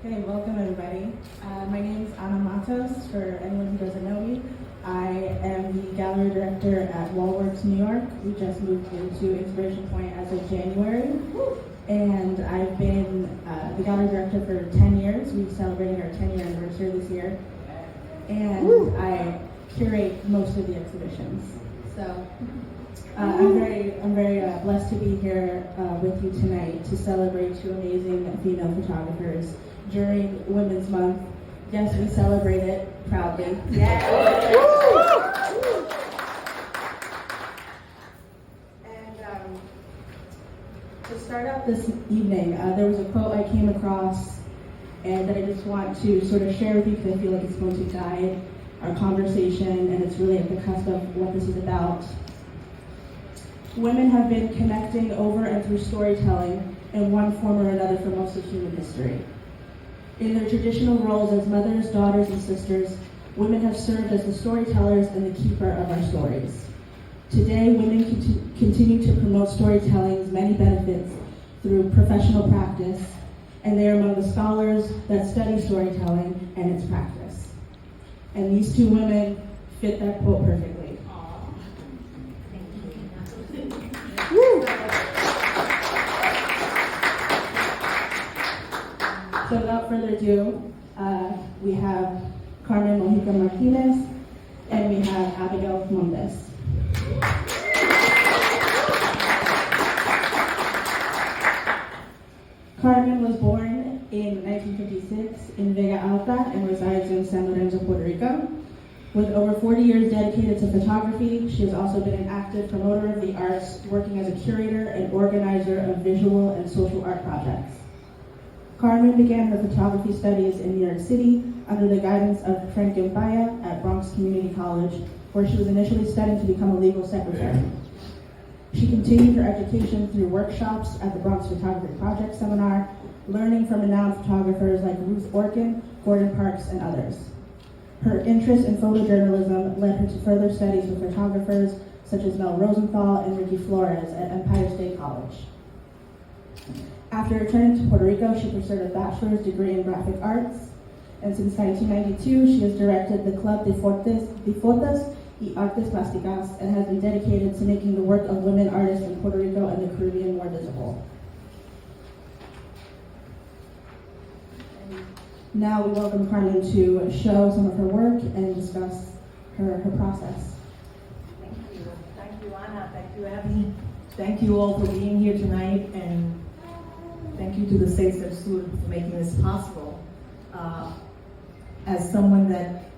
Okay, welcome everybody. My name is Anna Matos, for anyone who doesn't know me. I am the gallery director at WallWorks, New York. We just moved into Inspirated Point as of January. And I've been the gallery director for 10 years. We're celebrating our 10-year anniversary this year. And I curate most of the exhibitions. So I'm very blessed to be here with you tonight to celebrate two amazing female photographers during Women's Month. Yes, we celebrate it proudly. Yeah. And to start out this evening, there was a quote I came across and that I just want to sort of share with you because I feel like it's going to guide our conversation, and it's really at the cusp of what this is about. Women have been connecting over and through storytelling in one form or another for most of human history. In their traditional roles as mothers, daughters, and sisters, women have served as the storytellers and the keeper of our stories. Today, women continue to promote storytelling's many benefits through professional practice, and they are among the scholars that study storytelling and its practice. And these two women fit that quote perfectly. So without further ado, we have Carmen Mojica and we have Abigail Montes. Carmen was born in 1956 in Vega Alta and resides in San Lorenzo, Puerto Rico. With over 40 years dedicated to photography, she has also been an active promoter of the arts, working as a curator and organizer of visual and social art projects. Carmen began her photography studies in New York City under the guidance of Frank Gimpaya at Bronx Community College, where she was initially studying to become a legal secretary. She continued her education through workshops at the Bronx Photography Project Seminar, learning from renowned photographers like Ruth Orkin, Gordon Parks, and others. Her interest in photojournalism led her to further studies with photographers such as Mel Rosenthal and Ricky Flores at Empire State College. After returning to Puerto Rico, she pursued a bachelor's degree in graphic arts, and since 1992, she has directed the Club de Fotos y Artes Plásticas and has been dedicated to making the work of women artists in Puerto Rico and the Caribbean more visible. Now we welcome Carmen to show some of her work and discuss her process. Thank you, Anna. Thank you, Abby. Thank you all for being here tonight, and thank you to the Seis del Sur for making this possible. As someone that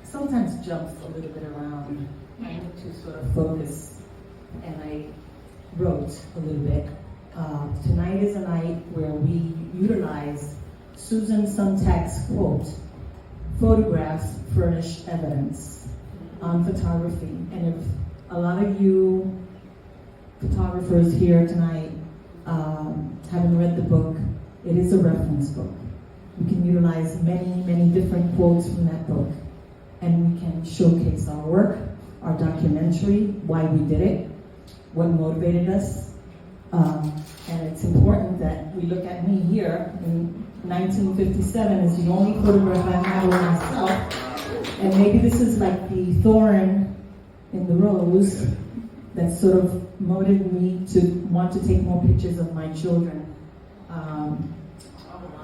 sometimes jumps a little bit around, I need to sort of focus, and I wrote a little bit. Tonight is a night where we utilize Susan Sontag's quote, "Photographs furnish evidence," on photography. And if a lot of you photographers here tonight haven't read the book, it is a reference book. We can utilize many different quotes from that book, and we can showcase our work, our documentary, why we did it, what motivated us. And it's important that we look at me here. In 1957 is the only photograph I have of myself, and maybe this is like the thorn in the rose that sort of motivated me to want to take more pictures of my children.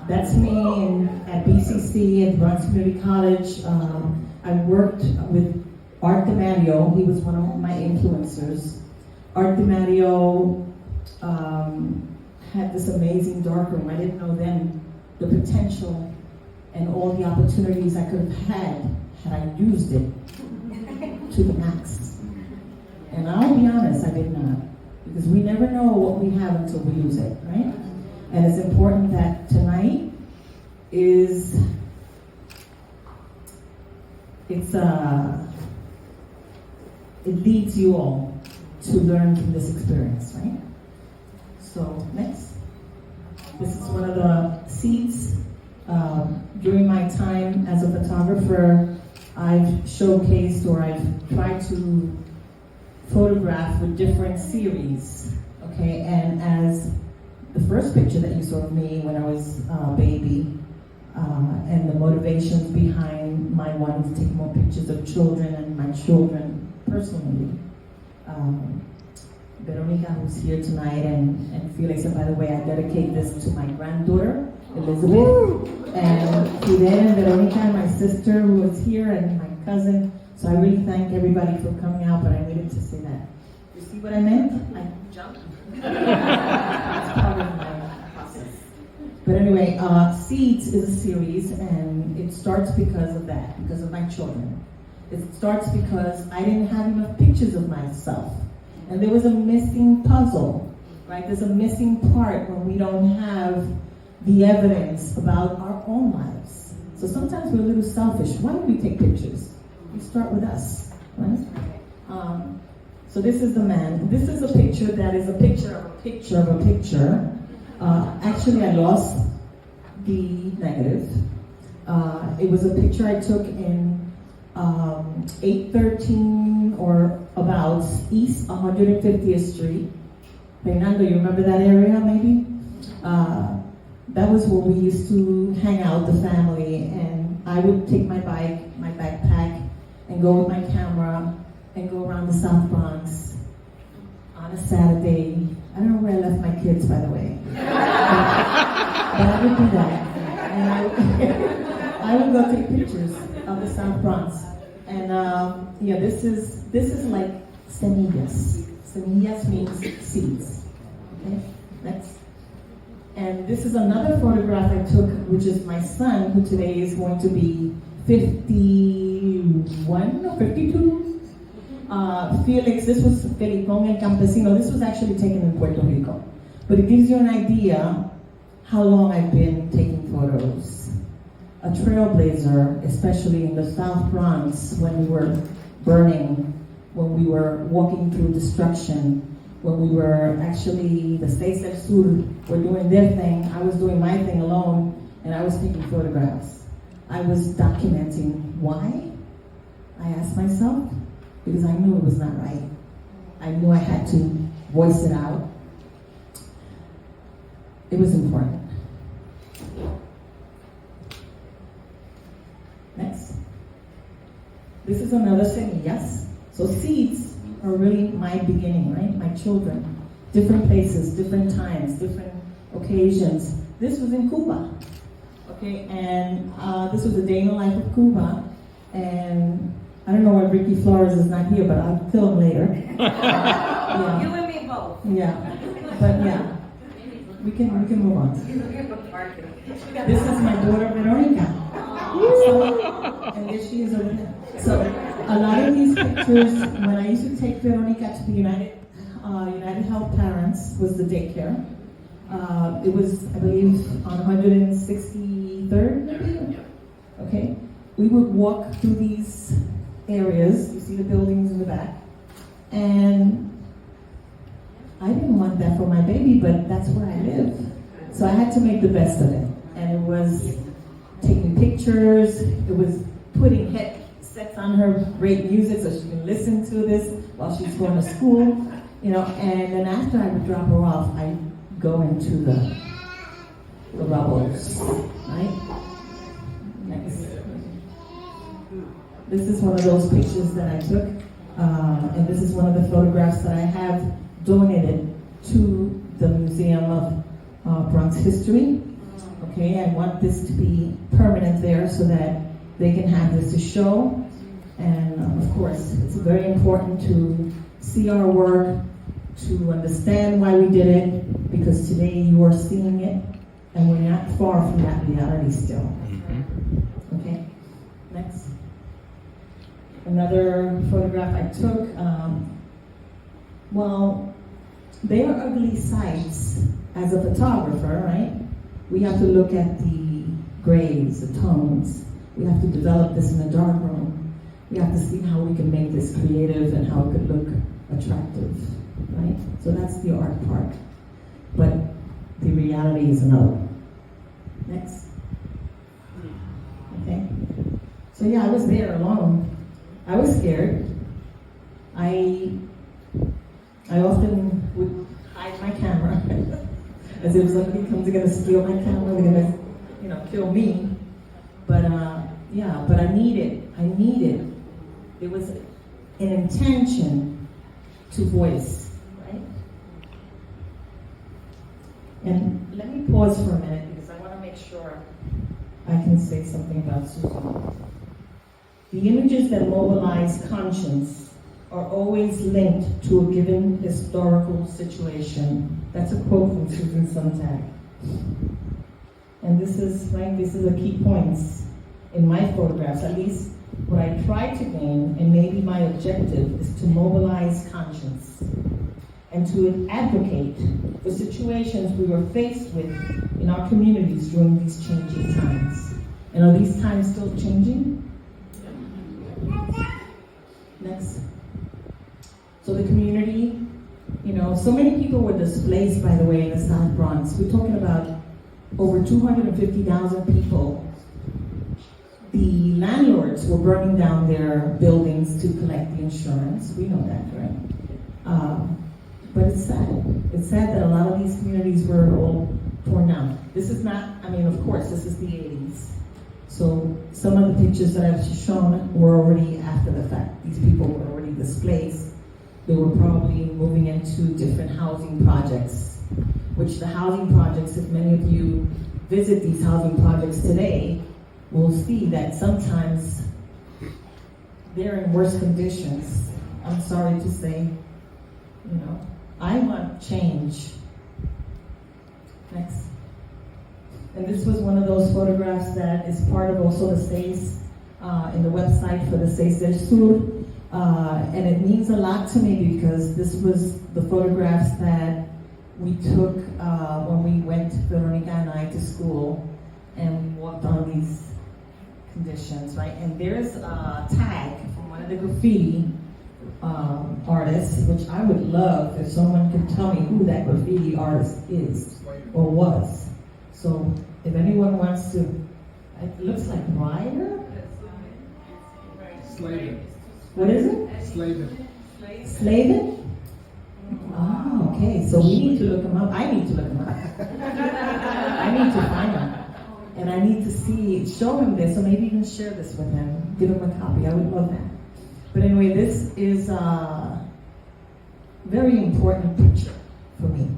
That's me at BCC at Bronx Community College. I worked with Art DiMatteo. He was one of my influencers. Art DiMatteo had this amazing darkroom. I didn't know then the potential and all the opportunities I could have had I used it to the max. And I'll be honest, I did not. Because we never know what we have until we use it, right? And it's important that tonight it leads you all to learn from this experience, right? So next. This is one of the seats. During my time as a photographer, I've showcased or I've tried to photograph with different series, okay? And as the first picture that you saw of me when I was a baby, motivations behind my wanting to take more pictures of children and my children personally. Veronica, who's here tonight, and Felix, and by the way, I dedicate this to my granddaughter, Elizabeth, and Fidel and Veronica, and my sister who is here, and my cousin. So I really thank everybody for coming out, but I needed to say that. You see what I meant? I jumped. It's part of my process. But anyway, Seeds is a series, and it starts because of that, because of my children. It starts because I didn't have enough pictures of myself. And there was a missing puzzle, right? There's a missing part when we don't have the evidence about our own lives. So sometimes we're a little selfish. Why do we take pictures? We start with us, right? So this is the man. This is a picture that is a picture of a picture of a picture. Actually, I lost the negative. It was a picture I took in 813 or about East 150th Street. Fernando, you remember that area maybe? That was where we used to hang out, the family, and I would take my bike, my backpack, and go with my camera and go around the South Bronx on a Saturday. I don't know where I left my kids, by the way. But I would do that. And I would go take pictures of the South Bronx. And yeah, this is like semillas. Semillas means seeds. Okay, next. And this is another photograph I took, which is my son, who today is going to be 51 or 52. Felix, this was Felipón el Campesino. This was actually taken in Puerto Rico. But it gives you an idea how long I've been taking photos. A trailblazer, especially in the South Bronx, when we were burning, when we were walking through destruction, when we were actually, the Seis del Sur were doing their thing, I was doing my thing alone, and I was taking photographs. I was documenting. Why? I asked myself, because I knew it was not right. I knew I had to voice it out. It was important. Next. This is another semillas. So seeds are really my beginning, right? My children. Different places, different times, different occasions. This was in Cuba. Okay, and this was a day in the life of Cuba. And I don't know why Ricky Flores is not here, but I'll kill him later. Yeah. You and me both. Yeah, but yeah, we can move on. This is my daughter Veronica. So, and there she is over there. So a lot of these pictures, when I used to take Veronica to the United Health Parents, was the daycare. It was, I believe, on 163rd, maybe? Okay. We would walk through these areas. You see the buildings in the back. And I didn't want that for my baby, but that's where I live. So I had to make the best of it. And it was taking pictures. It was putting headsets on her, great music so she can listen to this while she's going to school. You know, and then after I would drop her off, I'd go into the rubbles, right? Next. This is one of those pictures that I took, and this is one of the photographs that I have donated to the Museum of Bronx History. Okay, I want this to be permanent there so that they can have this to show. And of course, it's very important to see our work, to understand why we did it, because today you are seeing it, and we're not far from that reality still. Okay, next. Another photograph I took, well, they are ugly sights as a photographer, right? We have to look at the grays, the tones. We have to develop this in a dark room. We have to see how we can make this creative and how it could look attractive, right? So that's the art part. But the reality is another. Next. Okay. So yeah, I was there alone. I was scared. I often would hide my camera as if somebody comes, they're gonna steal my camera, they're gonna, kill me. But I needed, there was an intention to voice, right? And let me pause for a minute because I want to make sure I can say something about Susan. The images that mobilize conscience are always linked to a given historical situation. That's a quote from Susan Sontag. And this is a key point in my photographs, at least what I try to gain, and maybe my objective, is to mobilize conscience and to advocate for situations we were faced with in our communities during these changing times. And are these times still changing? Next. So the community, so many people were displaced, by the way, in the South Bronx. We're talking about over 250,000 people. The landlords were burning down their buildings to collect the insurance. We know that, right? But it's sad. It's sad that a lot of these communities were all torn down. This is not, of course, this is the 80s. So some of the pictures that I've shown were already after the fact. These people were already displaced. They were probably moving into different housing projects, which the housing projects, if many of you visit these housing projects today, will see that sometimes they're in worse conditions. I'm sorry to say, I want change. Next. And this was one of those photographs that is part of also the Seis, in the website for the Seis del Sur. And it means a lot to me because this was the photographs that we took when we went, Veronica and I, to school and we walked on these conditions, right? And there's a tag from one of the graffiti artists, which I would love if someone could tell me who that graffiti artist is or was. So if anyone wants to, it looks like Ryder? Slavin. What is it? Slavin. Slavin? Oh, okay. So we need to look him up. I need to look him up. I need to find him. And I need to show him this, so maybe even share this with him. Give him a copy. I would love that. But anyway, this is a very important picture for me.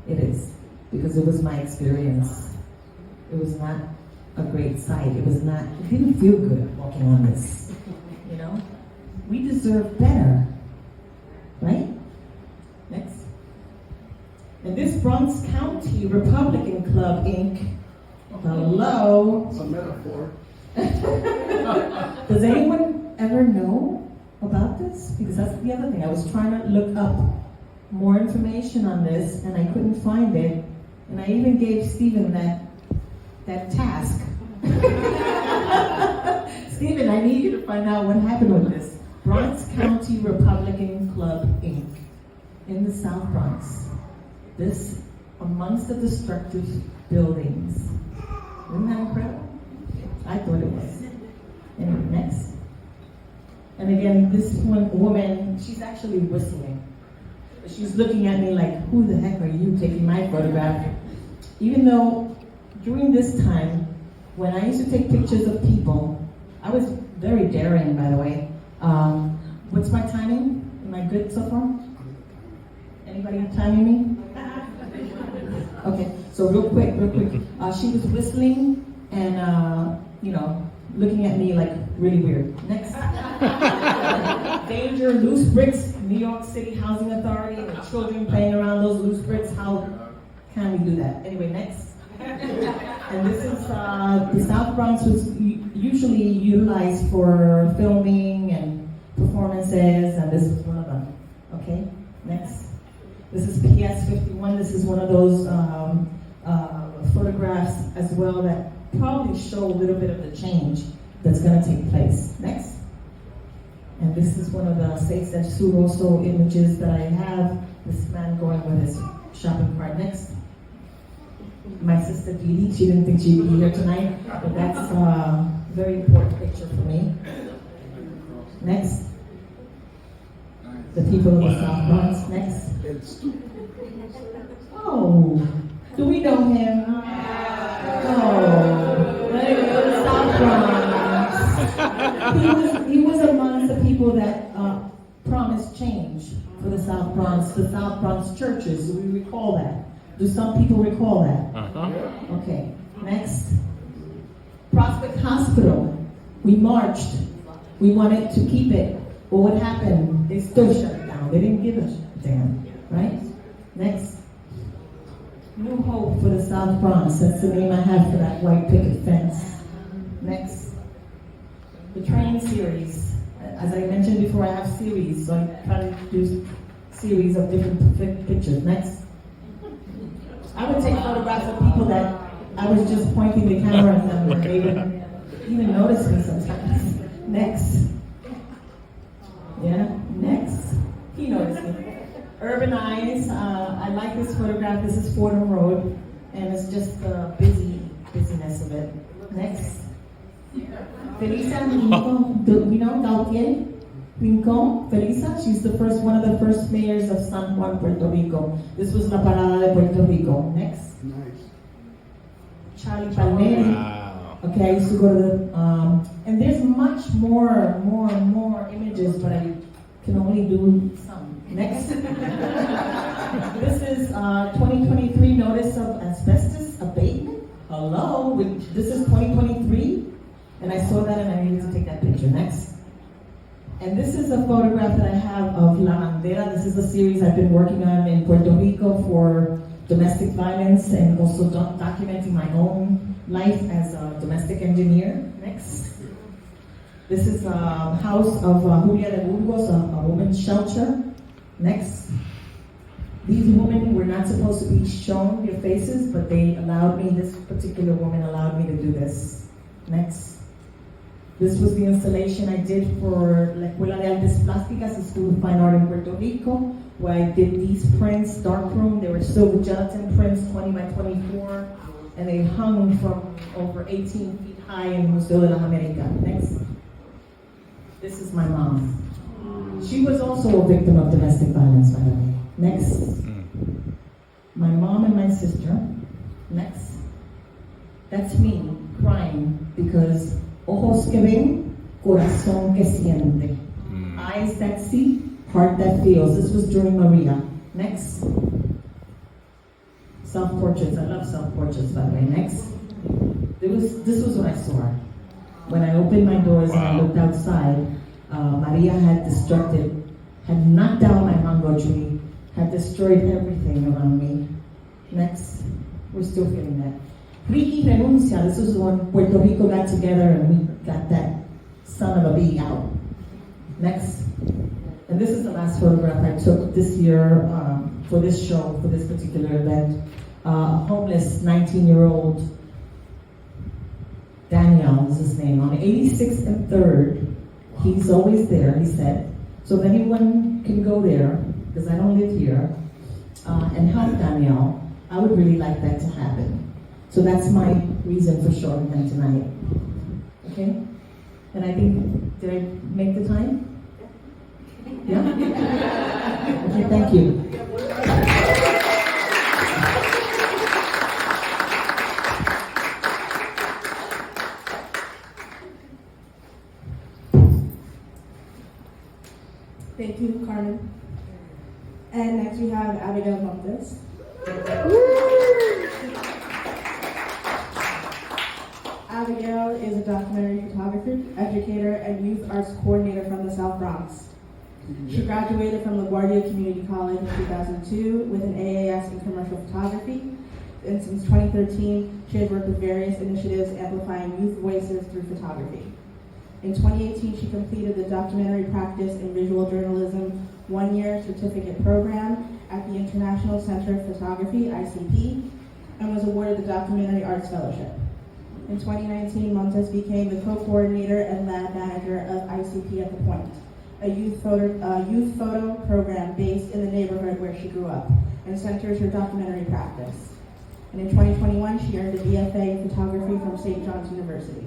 It is. Because it was my experience. It was not a great sight. It didn't feel good walking on this. We deserve better. Right? Next. And this Bronx County Republican Club, Inc. Hello. It's a metaphor. Does anyone ever know about this? Because that's the other thing. I was trying to look up more information on this and I couldn't find it. And I even gave Stephen that task. Stephen, I need you to find out what happened with this. Bronx County Republican Club, Inc. in the South Bronx. This amongst the destructive buildings. Isn't that incredible? I thought it was. Anyway, next. And again, this woman, she's actually whistling. She's looking at me like, who the heck are you taking my photograph? Even though during this time, when I used to take pictures of people, I was very daring, by the way. What's my timing? Am I good so far? Anybody timing me? Okay, so real quick. She was whistling and, looking at me like really weird. Next. Danger, loose bricks, New York City Housing Authority, and children playing around those loose bricks. How can we do that? Anyway, next. And this is, the South Bronx was usually utilized for filming and performances, and this was one of them. Okay, next. This is PS 51. This is one of those photographs as well that probably show a little bit of the change that's going to take place. Next. And this is one of the Seis del Sur also images that I have. This man going with his shopping cart. Next. My sister Didi, she didn't think she'd be here tonight, but that's a very important picture for me. Next. The people of the South Bronx. Next. Oh, do we know him? Oh, there you go, the South South Bronx, the South Bronx churches. Do we recall that? Do some people recall that? Okay, next. Prospect Hospital. We marched. We wanted to keep it. But what happened? They still shut it down. They didn't give a damn, right? Next. New Hope for the South Bronx. That's the name I have for that white picket fence. Next. The train series. As I mentioned before, I have series, so I try to do series of different pictures. Next. I would take photographs of people that I was just pointing the camera at them and they wouldn't even notice me sometimes. Next. Yeah, next. He noticed me. Urban Eyes. I like this photograph. This is Fordham Road, and it's just the busyness of it. Next. Felisa Rincon. Felisa, she's one of the first mayors of San Juan, Puerto Rico. This was La Parada de Puerto Rico. Next. Nice. Charlie Palmieri. Wow. Okay, I used to go to the, and there's much more images, but I can only do some. Next. This is 2023 notice of asbestos abatement. Hello, this is 2023, and I saw that and I needed to take that picture. Next. And this is a photograph that I have of La Bandera. This is a series I've been working on in Puerto Rico for domestic violence and also documenting my own life as a domestic engineer. Next. This is a house of Julia de Burgos, a women's shelter. Next. These women were not supposed to be shown their faces, but this particular woman allowed me to do this. Next. This was the installation I did for La Escuela de Artes Plásticas, the School of Fine Art in Puerto Rico, where I did these prints, darkroom. They were silver gelatin prints, 20 by 24, and they hung from over 18 feet high in the Museo de las Americas. Next. This is my mom. She was also a victim of domestic violence, by the way. Next. My mom and my sister. Next. That's me crying because ojos que ven, corazón que siente. Eyes that see, heart that feels. This was during Maria. Next. Self-portraits. I love self-portraits, by the way. Next. This was what I saw. When I opened my doors and I looked outside, Maria had knocked down my mango tree, had destroyed everything around me. Next. We're still feeling that. Ricky Renuncia. This was when Puerto Rico got together and we got that son of a bee out. Next. And this is the last photograph I took this year for this show, for this particular event. A homeless 19-year-old, Daniel is his name, on 86th and 3rd. He's always there, he said. So if anyone can go there, because I don't live here, and help Daniel, I would really like that to happen. So that's my reason for showing them tonight. Okay? And I think, did I make the time? Yeah? Okay, thank you. Thank you, Carmen. And next we have Abigail Montes. Abigail is a documentary photographer, educator, and youth arts coordinator from the South Bronx. She graduated from LaGuardia Community College in 2002 with an AAS in commercial photography, and since 2013, she has worked with various initiatives amplifying youth voices through photography. In 2018, she completed the Documentary Practice in Visual Journalism one-year certificate program at the International Center of Photography, ICP, and was awarded the Documentary Arts Fellowship. In 2019, Montes became the co-coordinator and lab manager of ICP at the Point, a youth photo program based in the neighborhood where she grew up, and centers her documentary practice. And in 2021, she earned a BFA in photography from St. John's University.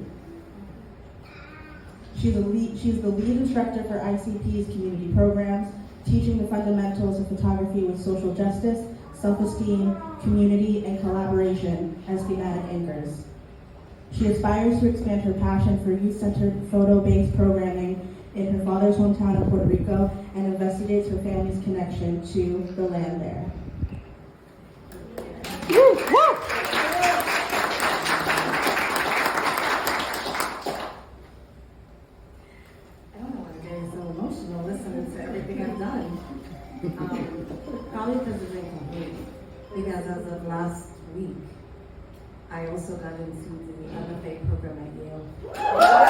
She's the lead instructor for ICP's community programs, teaching the fundamentals of photography with social justice, self-esteem, community, and collaboration as thematic anchors. She aspires to expand her passion for youth-centered photo-based programming in her father's hometown of Puerto Rico and investigates her family's connection to the land there. Probably because it's incomplete. Because as of last week, I also got into the MFA program at Yale. Wow.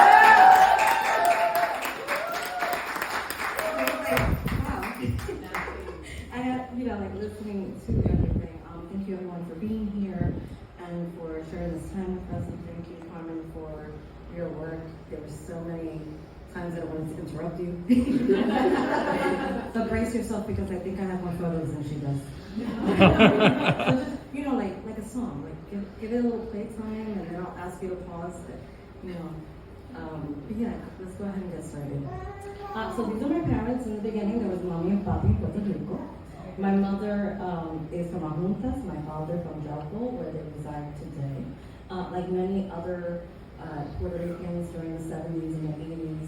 I had, listening to everything. Thank you everyone for being here and for sharing this time with us. And thank you, Carmen, for your work. There were so many times that I wanted to interrupt you. So brace yourself because I think I have more photos than she does. So just, like a song, give it a little playtime and then I'll ask you to pause. But yeah, let's go ahead and get started. So these are my parents. In the beginning, there was mommy and papi in Puerto Rico. My mother is from Montes, my father from Jalpo, where they reside today. Like many other Puerto Ricans during the 70s and the 80s,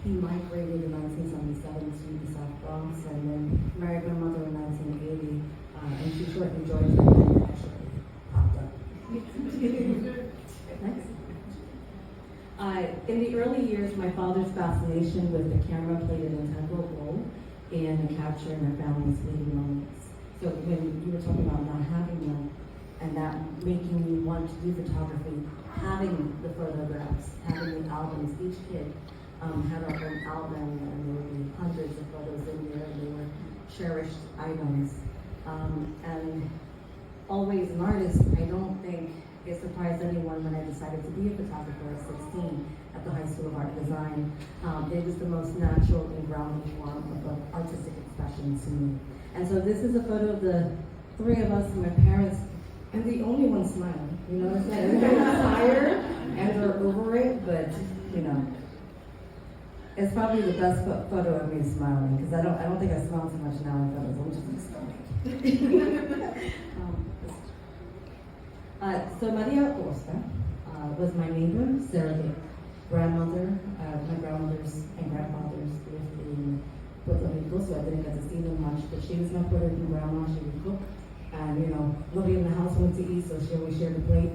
he migrated in 1977 to the South Bronx and then married my mother in 1980, and she shortly joined her and actually popped up. Next. In the early years, my father's fascination with the camera played an integral role in capturing our family's fleeting moments. So when you were talking about not having them, and that making you want to do photography, having the photographs, having the albums, each kid had our own album, and there would be hundreds of photos in there, and they were cherished items. And always an artist, I don't think it surprised anyone when I decided to be a photographer at 16 at the High School of Art and Design. It was the most natural and grounding form of artistic expression to me. And so this is a photo of the three of us and my parents. I'm the only one smiling, you know what I'm saying? Everybody's tired and they're over it, but it's probably the best photo of me smiling because I don't think I smile too much now in photos. I'm just smiling. So Maria Costa was my neighbor, surrogate grandmother. My grandmothers and grandfathers lived in Puerto Rico, so I didn't get to see them much. But she was my Puerto Rican grandma. She would cook. And nobody in the house went to eat, so she always shared the plate.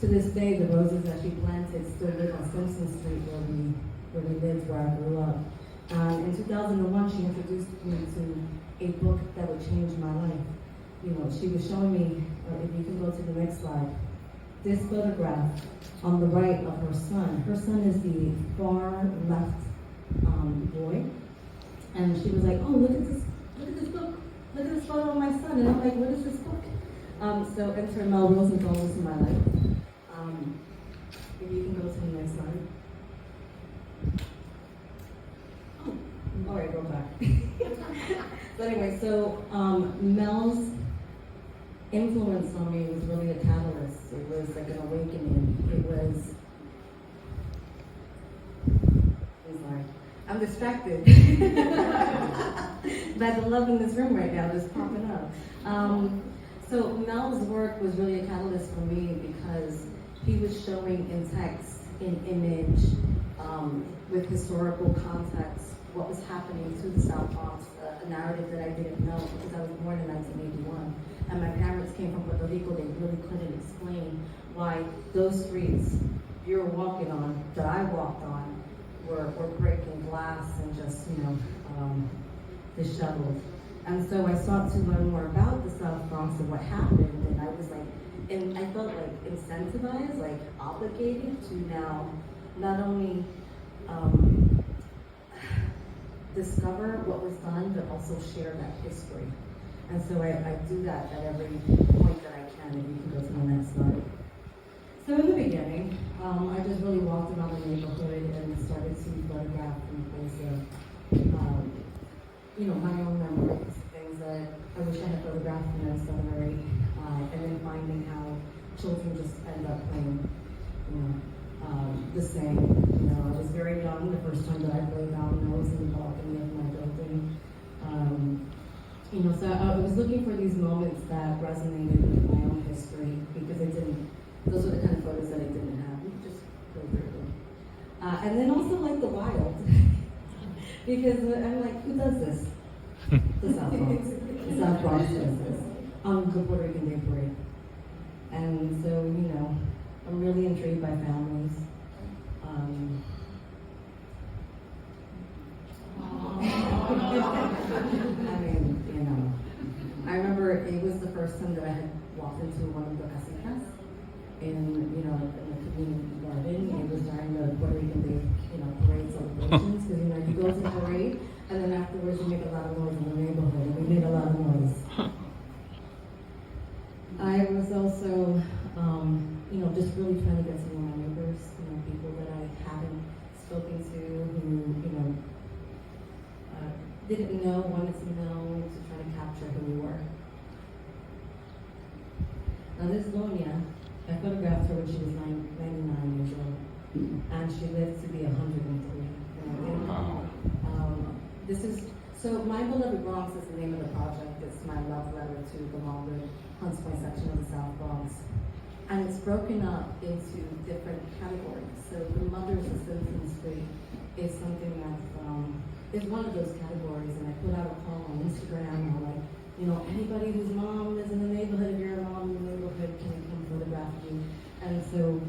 To this day, the roses that she planted still live on Simpson Street where we lived, where I grew up. In 2001, she introduced me to a book that would change my life. She was showing me, if you can go to the next slide, this photograph on the right of her son. Her son is the far left boy, and she was like, "Oh, look at this book. Look at this photo of my son." And I'm like, "What is this book?" So enter Mel Rosenthal into my life. If you can go to the next slide. Oh, all right, go back. So anyway, Mel's influence on me was really a catalyst. It was like an awakening. I'm sorry. I'm distracted. By the love in this room right now just popping up. So Mel's work was really a catalyst for me because he was showing in text, in image, with historical context, what was happening to the South Bronx, a narrative that I didn't know because I was born in 1981. And my parents came from Puerto Rico. They really couldn't explain why those streets you're walking on, that I walked on, were breaking glass and just, disheveled. And so I sought to learn more about the South Bronx and what happened. And I was I felt like incentivized, like obligated to now not only discover what was done, but also share that history. And so I do that at every point that I can. If you can go to the next slide. So in the beginning, I just really walked around the neighborhood and started to photograph in place of, my own memories, things that I wish I had photographed when I was 7 or 8, and then finding how children just end up playing, the same. I was very young the first time that I played dominoes in the balcony of my building. So I was looking for these moments that resonated with my own history because those were the kind of photos that I didn't have. You can just go through them. And then also like the wild, because I'm like, who does this? The South Bronx. The South Bronx does this on the Puerto Rican Day Parade. And so, you know, I'm really intrigued by families. I mean, you know, I remember it was the first time that I had walked into one of the casitas in, you know, in the community garden. It was during the Puerto Rican Day, you know, parade celebrations, because, you know, you go to the parade, and then afterwards you make a lot of noise in the neighborhood, and we made a lot of noise. I was also, you know, just really trying to get to know my neighbors, you know, people that I haven't spoken to, who, you know, didn't know, wanted to know, to try to capture who we were. Now this Doña, I photographed her when she was 99 years old, and she lived to be 103. This is, so My Beloved Bronx is the name of the project. It's my love letter to the longer Hunts Point section of the South Bronx. And it's broken up into different categories. So the Mother's Assistance Street is something that is one of those categories. And I put out a call on Instagram, and I'm like, you know, anybody whose mom is in the neighborhood, if you're a mom in the neighborhood, can you come photograph you? And so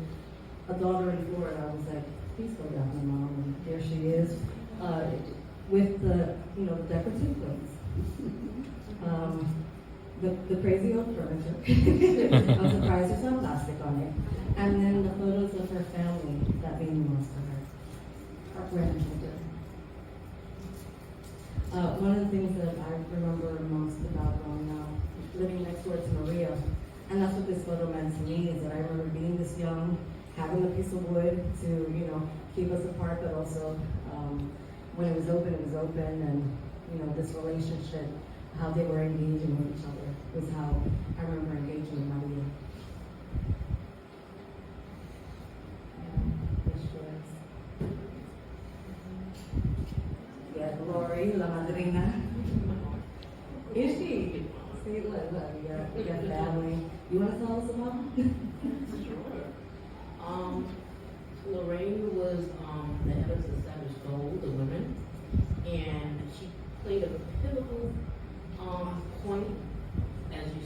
a daughter in Florida, I was like, please photograph my mom. And there she is, with the, you know, decorative plates. The crazy old furniture. I'm surprised there's no plastic on it. And then the photos of her family that mean most to her. Her grandchildren. One of the things that I remember most about growing up, living next door to Maria, and that's what this photo meant to me, is that I remember being this young, having a piece of wood to, you know, keep us apart, but also when it was open, and, you know, this relationship, how they were engaging with each other, was how I remember engaging with Maria. Yeah, Lori, La Madrina. Is she? See, look, you got family. You want to tell us about her? Sure. Lorraine was the head of the Savage Gold, the women, and she played a pivotal point, as you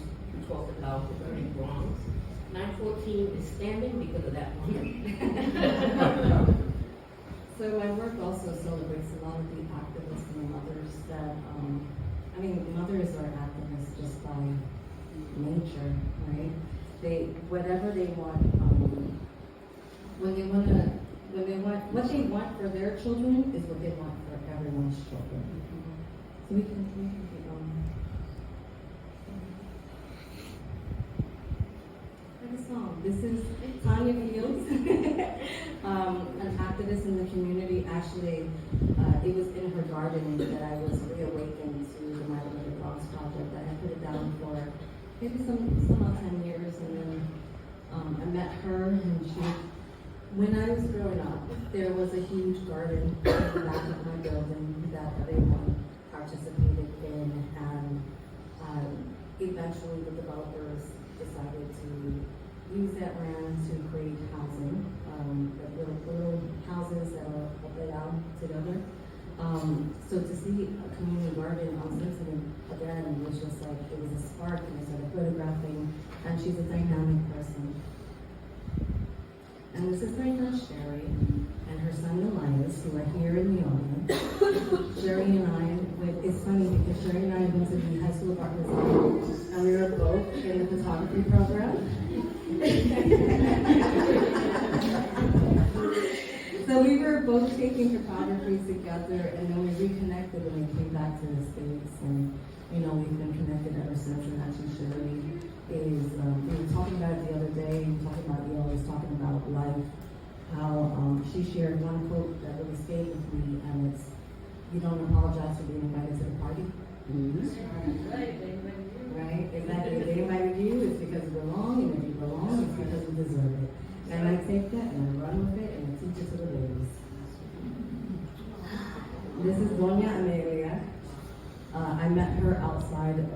talked about, the Burning Bronx. 914 is standing because of that woman. So my work also celebrates a lot of the activists and the mothers that, I mean, mothers are activists just by nature, right? Whatever they want, what they want for their children is what they want for everyone's children. So we can keep going. This song. This is Tanya Fields, an activist in the community. Actually, it was in her garden that I was reawakened to the My Beloved Bronx project. I had put it down for maybe some odd 10 years, and then I met her, and when I was growing up, there was a huge garden in the back of my building that everyone participated in, and eventually the developers decided to use that land to create housing, little houses that are laid out together. So to see a community garden on Simpson again was just like, it was a spark, and I started photographing, and she's a dynamic person. And this is my friend Sherry and her son Elias, who are here in the audience. Sherry and I, it's funny because Sherry and I went to the High School of Art and Design, and we were both in the photography program. So we were both taking photography together, and then we reconnected when we came back to the States, and you know, we've been connected ever since. And actually Sherry is, we were talking about it the other day, was talking about life, how she shared one quote that really stayed with me, and it's, you don't apologize for being invited to the party. Right, exactly. If they invited you, it's because you belong, and if you belong, it's because you deserve it. And I take that and I run with it and I teach it to the babies. This is Doña Amelia. I met her outside of,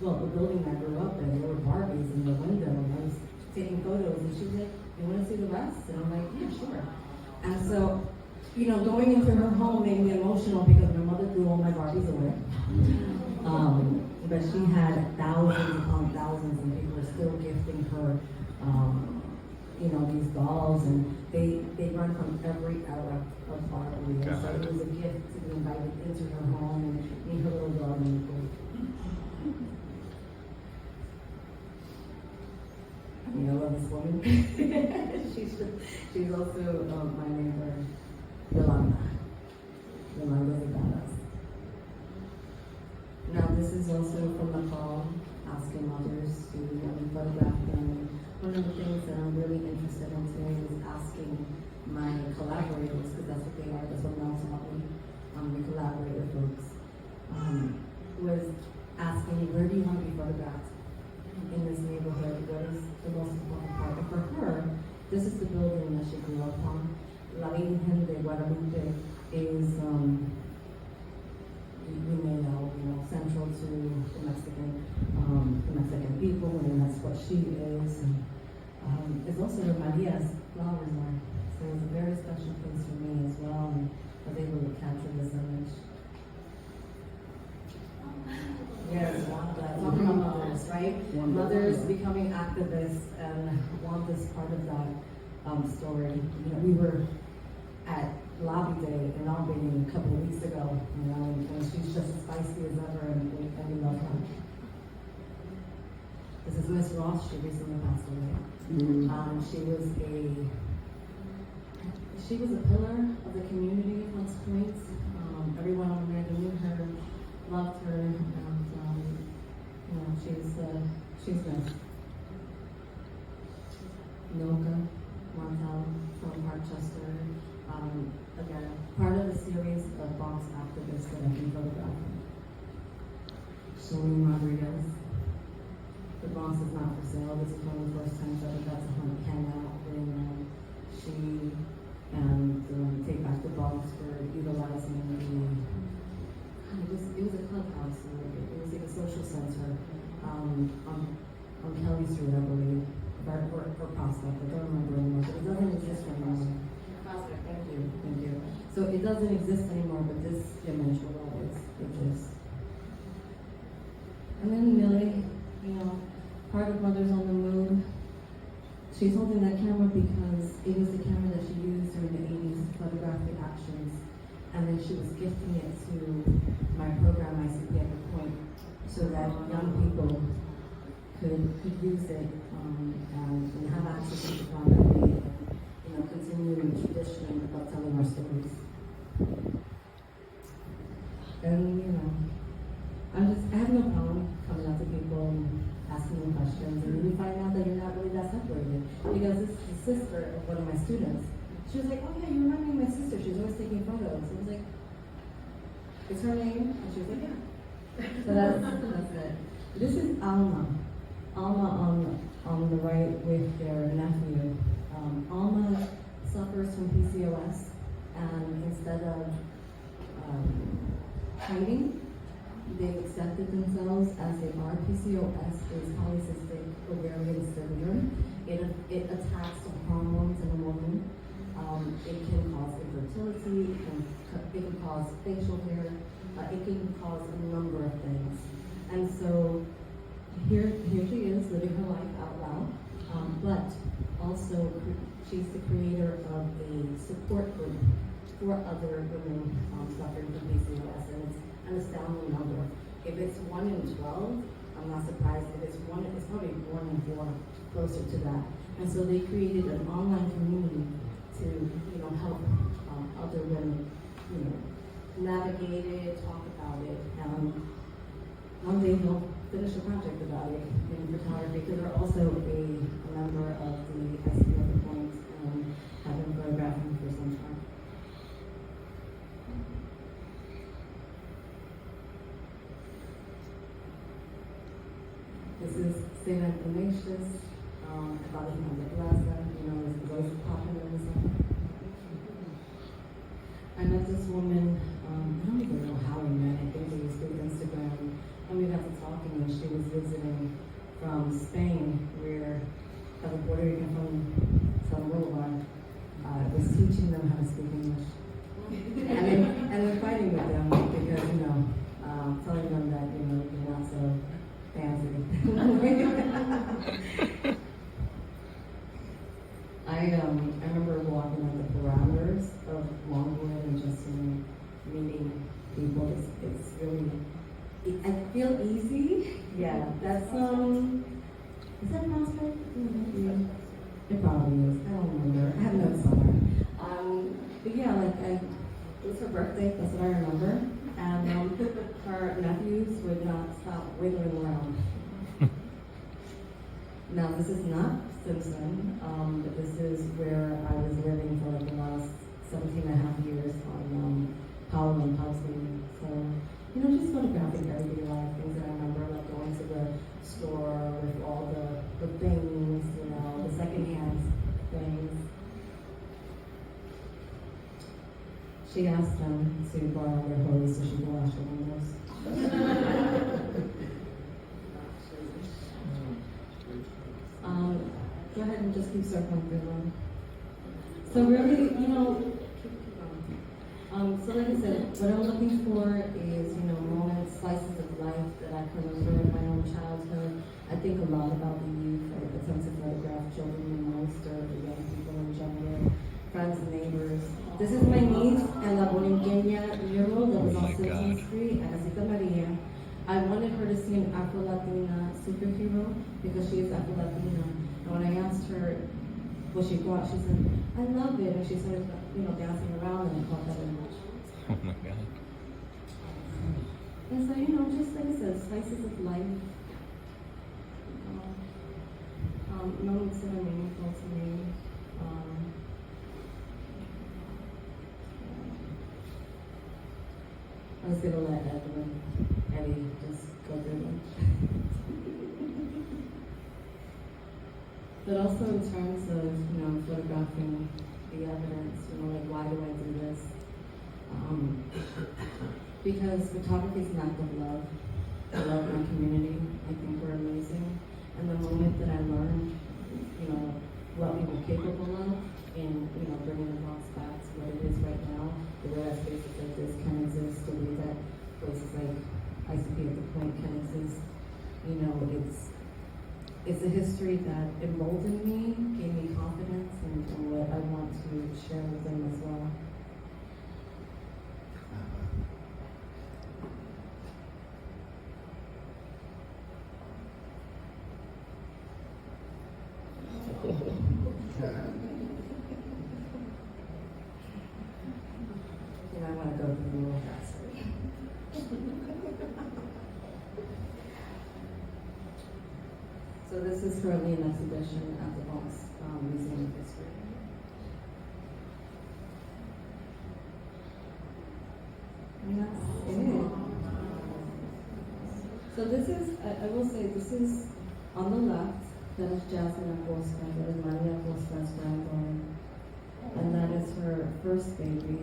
well, the building I grew up in. There were Barbies in the window, and I was taking photos, and she was like, you want to see the rest? And I'm like, yeah, sure. And so, you know, going into her home made me emotional because my mother threw all my Barbies away. But she had thousands upon thousands, and people were still gifting her, you know, these dolls, and they run from every era of Barbie. And so it was a gift to be invited into her home and meet her little daughter. I mean, I love this woman. she's also my neighbor, Yolanda. Yolanda's a badass. Now, this is also from the call, asking others to photograph them. One of the things that I'm really interested in doing is asking my collaborators, because that's what they are, that's what Mel taught me, the collaborator folks, was asking me, where do you want to be photographed in this neighborhood? What is the most important part? And for her, this is the building that she grew up on. La Virgen de Guadalupe is, you may know, central to the Mexican people, and that's what she is. And it's also where Maria's flowers are. So it's a very special place for me as well, and I was able to capture this image. Yes, talking about mothers, right? Mothers becoming activists, and want this part of that story. You know, we were at Lobby Day in Albany a couple of weeks ago, and she's just as spicy as ever, and we love her. This is Miss Ross. She recently passed away. She was a pillar of the community at West Point. Everyone on there knew her, loved her, and she's missed. Noka Montel from Harchester. Again, part of the series of Bronx activists that I've been photographing. Shoni Rodriguez. The Bronx is not for sale. This is one of the first times that we got to hang out when she and Take Back the Bronx were utilizing it was a clubhouse. It was like a social center on Kelly Street, I believe, or Prospect. I don't remember anymore, but it doesn't exist anymore. Thank you. So it doesn't exist anymore, but this image will always exist. And then Millie, part of Mothers on the Move. She's holding that camera because it was the camera that she used during the 80s to photograph the actions. And then she was gifting it to my program, Inspirated Point, so that young people could use it and have access to the photography. Continuing the tradition of telling our stories. And, I have no problem coming up to people and asking them questions, and then you find out that you're not really that separated. Because this is the sister of one of my students. She was like, oh yeah, you remind me of my sister. She's always taking photos. I was like, is her name? And she was like, yeah. So that's it. This is Alma. Alma on the right with their nephew. Alma suffers from PCOS, and instead of hiding, they accepted themselves as they are. PCOS is polycystic ovarian syndrome. It attacks the hormones in a woman. It can cause infertility, it can cause facial hair, it can cause a number of things. And so here she is living her life out loud, but also she's the creator of a support group for other women suffering from PCOS, and it's an astounding number. If it's 1 in 12, I'm not surprised. If it's one, it's probably 1 in 4, closer to that. And so they created an online community to, help other women, navigate it, talk about it, and one day they'll finish a project about it in photography, because they're also a member of the Inspirated Point and have been photographing for some time. This is St. Ignatius, about the plaza, there's the rose popping in the sun. I met this woman, I don't even know how we met, I think it was through Instagram, and we got to talking when she was visiting from Spain, where a Puerto Rican from Boulevard was teaching teaching them how to speak English. and then fighting with them because, telling them that, you're not so fancy. I remember walking on the parameters of Longwood and just meeting people. It's really, I feel easy. Yeah, that's is that prospect? It probably is. I don't remember. I have notes somewhere. But yeah, it was her birthday. That's what I remember. And her nephews would not stop wiggling around. Now, this is not Simpson, but this is where I was living for the last 17 and a half years on Powell and Housing. So, just photographing everyday life, things that I remember, like going to the store with all the things, the secondhand things. She asked them to borrow their clothes so she could wash the windows. Go ahead and just keep circling through them. So really, so like I said, what I'm looking for is, moments, slices of life that I can remember in my own childhood. I think a lot about the youth. I attempt to photograph children the most, or the young people in general, friends and neighbors. This is my niece, and la Borinqueña Euro, that was on Simpson Street, Anacita Maria. I wanted her to see an Afro-Latina superhero because she is Afro-Latina. And when I asked her what she thought, she said, I love it. And she started, dancing around, and I caught that image. Oh my God. And so, just like I said, slices of life. Moments that are meaningful to me. I was going to let Eddie just go through them. But also in terms of, photographing the evidence, why do I do this? Because photography is an act of love. I love my community. I think we're amazing. And the moment that I learned, what we were capable of in, bringing the Bronx back to what it is right now, the way that spaces like this can exist, the way that places like Inspirated Point can exist, it's a history that emboldened me, gave me confidence, and what I want to share with them as well. I want to go through a little faster. So this is currently an exhibition at the Bronx Museum of History. And that's it. So this is, I will say, this is on the left, that is Jasmine Acosta, that is Maria Acosta's granddaughter. And that is her first baby.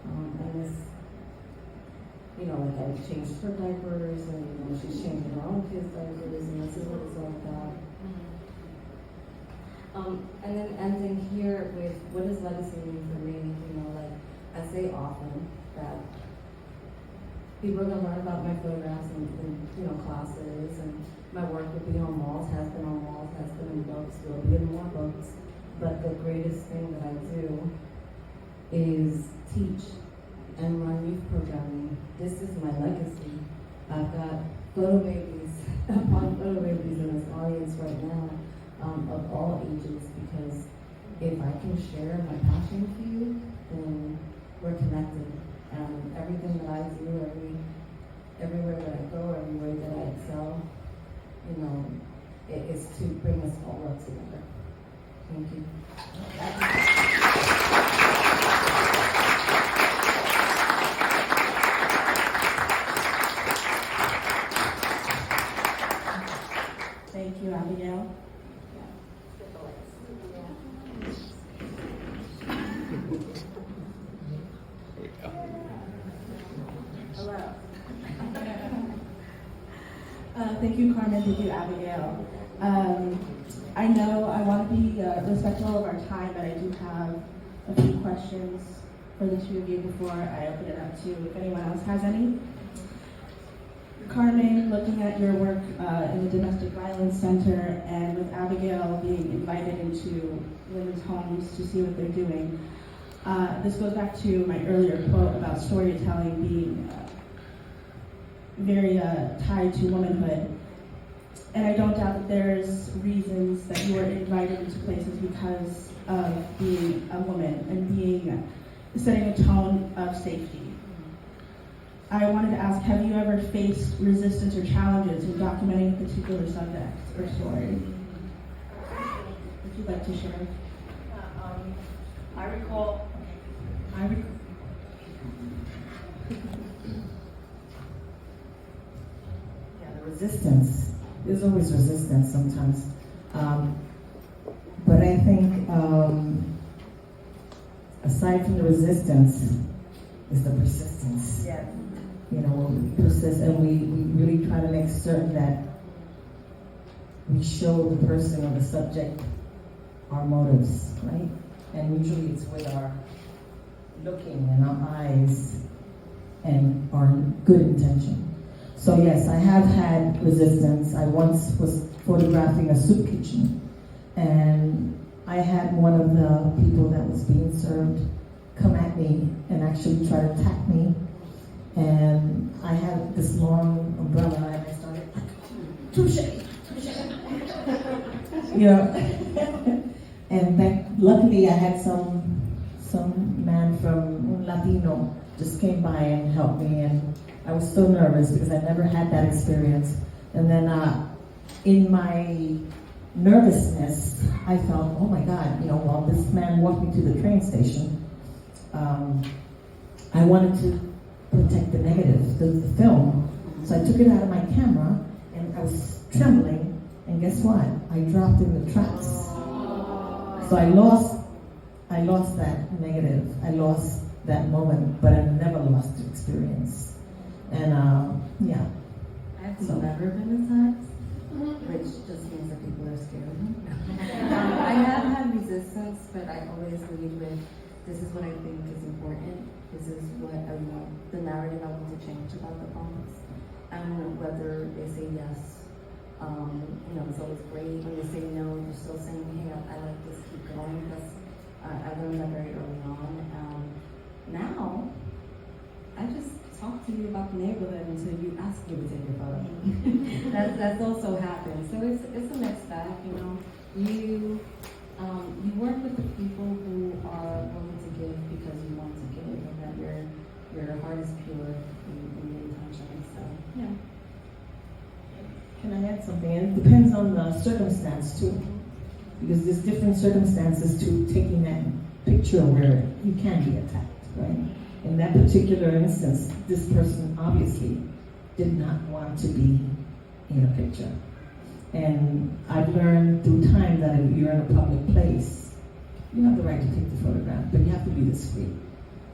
And this, I changed her diapers, and she's changing her own kids' diapers, and this is what it's all about. And then ending here with what does legacy mean for me? I say often that people are going to learn about my photographs in classes, and my work will be on walls, has been on walls, has been in books, will be in more books. But the greatest thing that I do is teach and run youth programming. This is my legacy. I've got photo babies upon photo babies in this audience right now, of all ages, because if I can share my passion with you, then we're connected. And everything that I do, everywhere that I go, every way that I excel, it is to bring us all up together. Thank you. Thank you, Abigail. Hello. Thank you, Carmen. Thank you, Abigail. I know I want to be respectful of our time, but I do have a few questions for the two of you before I open it up to if anyone else has any. Carmen, looking at your work in the Domestic Violence Center and with Abigail being invited into women's homes to see what they're doing, this goes back to my earlier quote about storytelling being very tied to womanhood. And I don't doubt that there's reasons that you were invited into places because of being a woman and setting a tone of safety. I wanted to ask, have you ever faced resistance or challenges in documenting a particular subject or story? If you'd like to share. I recall. Yeah, the resistance. There's always resistance sometimes. But I think aside from the resistance is the persistence. Yeah. You know, we persist and we really try to make certain that we show the person or the subject our motives, right? And usually it's with our looking and our eyes and our good intention. So yes, I have had resistance. I once was photographing a soup kitchen, and I had one of the people that was being served come at me and actually try to attack me. And I had this long umbrella, and I started, touche. You know, and luckily I had some man from Latino just came by and helped me, and I was so nervous because I never had that experience. And then in my nervousness, I thought, oh my God, you know, while this man walked me to the train station, I wanted to protect the negative, the film. So I took it out of my camera, and I was trembling, and guess what? I dropped in the tracks. So I lost that negative. I lost that moment, but I never lost the experience. And yeah. I've never been attacked, which just means that people are scared. I have had resistance, but I always lead with, this is what I think is important. This is what I want, the narrative I want to change about the Bronx. And whether they say yes, you know, it's always great. When they say no, you're still saying, hey, I like this, keep going. Because I learned that very early on. Now, I just talk to you about the neighborhood until you ask me to take a photo. That's also happened. So it's a mixed bag, you know. You work with the people who are willing to give because you want to give, and that your heart is pure in the intention. So yeah. Can I add something? And it depends on the circumstance too, because there's different circumstances to taking that picture where you can be attacked, right? In that particular instance, this person obviously did not want to be in a picture. And I've learned through time that if you're in a public place, you have the right to take the photograph, but you have to be discreet.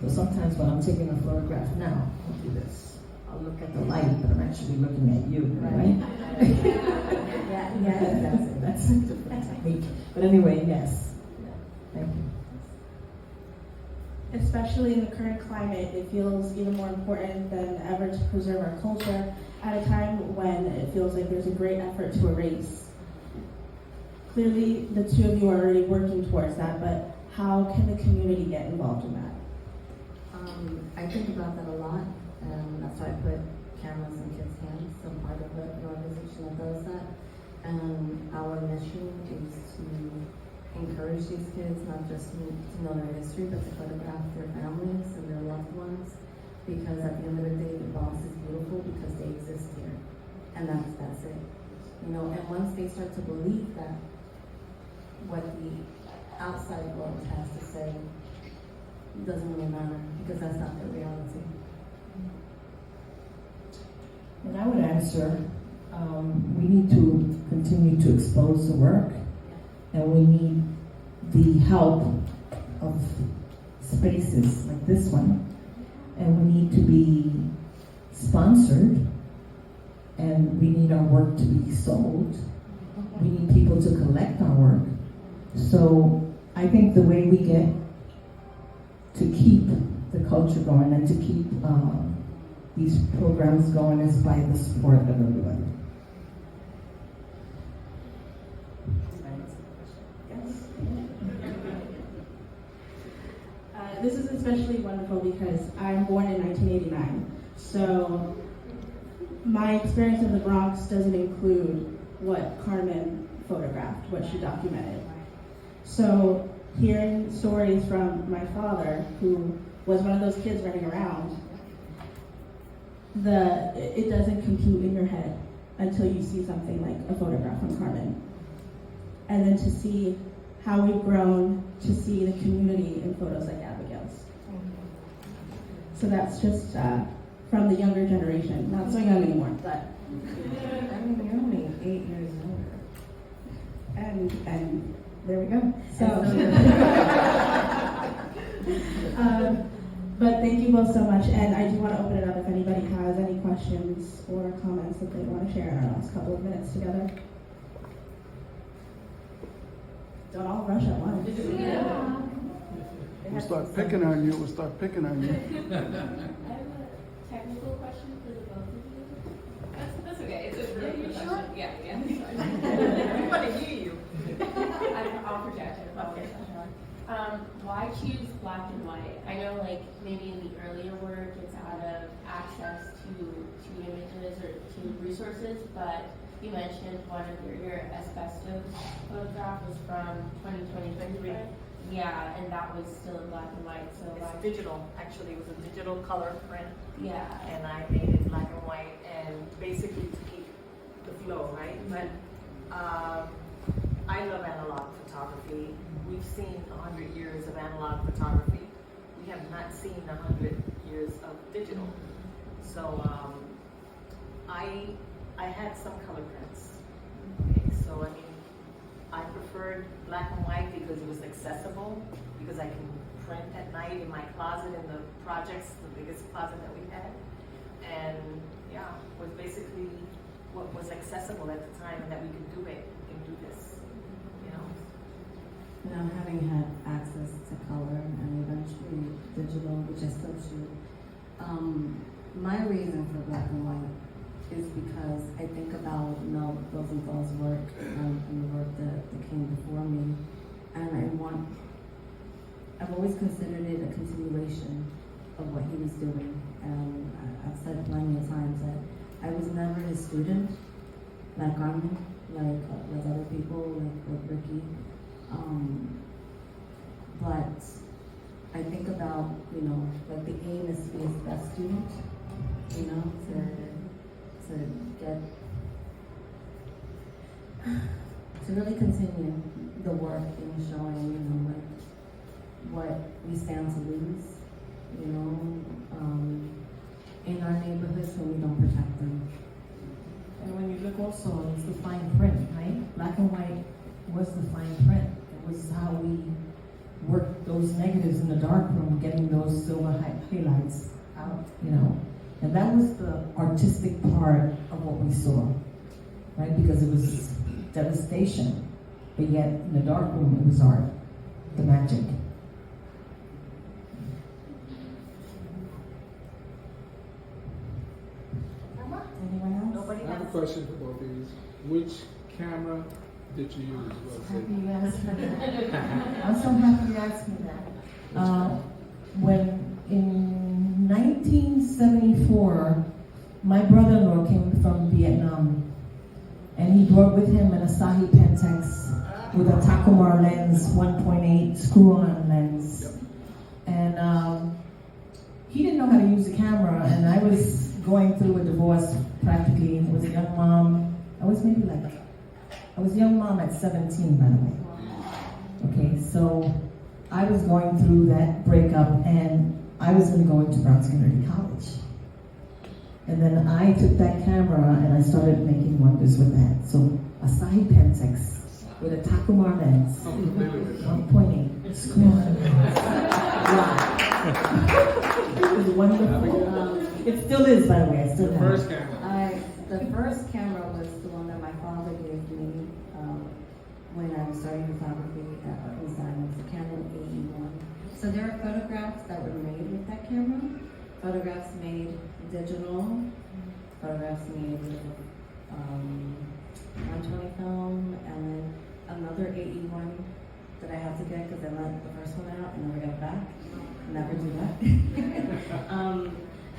So sometimes when I'm taking a photograph now, I'll do this. I'll look at the light, but I'm actually looking at you, right? Yeah, that's a different technique. But anyway, yes. Yeah. Thank you. Especially in the current climate, it feels even more important than ever to preserve our culture at a time when it feels like there's a great effort to erase. Clearly, the two of you are already working towards that, but how can the community get involved in that? I think about that a lot, and that's why I put cameras in kids' hands. I'm part of an organization that does that. And our mission is to encourage these kids not just to know their history, but to photograph their families and their loved ones. Because at the end of the day, the Bronx is beautiful because they exist here. And that's it. You know, and once they start to believe that what the outside world has to say doesn't really matter, because that's not their reality. And I would answer, we need to continue to expose the work, and we need the help of spaces like this one, and we need to be sponsored, and we need our work to be sold. We need people to collect our work. So I think the way we get to keep the culture going and to keep these programs going is by the support of everybody. This is especially wonderful because I'm born in 1989. So my experience in the Bronx doesn't include what Carmen photographed, what she documented. So hearing stories from my father, who was one of those kids running around, it doesn't compute in your head until you see something like a photograph from Carmen. And then to see how we've grown, to see the community in photos like Abigail's. So that's just from the younger generation. Not so young anymore, but. I mean, you're only 8 years younger. And there we go. So, but thank you both so much, and I do want to open it up if anybody has any questions or comments that they want to share in our last couple of minutes together. Don't all rush at once. Yeah. We'll start picking on you. I have a technical question for the both of you. That's okay. It's a really good question. Yeah. We want to hear you. I'll project it. Okay. Why choose black and white? I know, like, maybe in the earlier work, it's out of access to images or to resources, but you mentioned one of your asbestos photograph was from 2020. Yeah, and that was still in black and white. So It's digital. Actually, it was a digital color print. Yeah. And I made it black and white, and basically to keep the flow, right? But I love analog photography. We've seen 100 years of analog photography. We have not seen 100 years of digital. So I had some color prints. Okay, so I mean, I preferred black and white because it was accessible, because I can print at night in my closet in the projects, the biggest closet that we had. And yeah, was basically what was accessible at the time, and that we could do it, we can do this, you know. Now, having had access to color and eventually digital, which I still shoot, my reason for black and white is because I think about Mel Rosenthal's work and the work that came before me, and I've always considered it a continuation of what he was doing. And I've said plenty of times that I was never his student, like Carmen, like other people, like Ricky. But I think about, like the aim is to be his best student, to really continue the work in showing, like what we stand to lose, in our neighborhoods when we don't protect them. And when you look also, it's the fine print, right? Black and white was the fine print. It was how we worked those negatives in the dark room, getting those silver highlights out, And that was the artistic part of what we saw, right? Because it was devastation, but yet in the dark room it was art, the magic. Anyone else? Nobody I have a else? question for both of you. Which camera did you use? Happy you asked me that. I'm so happy you asked me that. When in 1974, my brother-in-law came from Vietnam, and he brought with him an Asahi Pentax with a Takumar lens, 1.8 screw-on lens. And he didn't know how to use the camera, and I was going through a divorce practically. I was a young mom. I was a young mom at 17, by the way. Okay, so I was going through that breakup, and I was going to go into Bronx Community College. And then I took that camera and I started making wonders with that. So Asahi Pentax with a Takumar lens, 1.8 screw-on. It was wonderful. It still is, by the way. I still have First it. camera. The first camera was the one that my father gave me when I was starting photography in Zion. It was the Canon AE1. So there are photographs that were made with that camera, photographs made digital, photographs made with 120 film, and then another AE1 that I had to get because I let the first one out and never got it back. Never do that.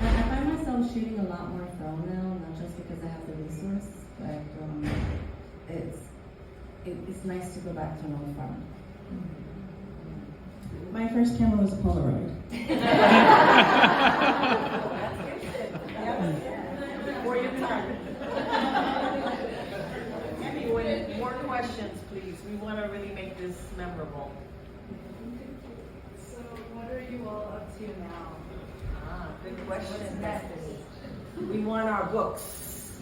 I find myself shooting a lot more film now, not just because I have the resource, but it's nice to go back to an old film. My first camera was a Polaroid. For your turn. Anyway, more questions, please. We want to really make this memorable. So, what are you all up to now? Good question. We want our books.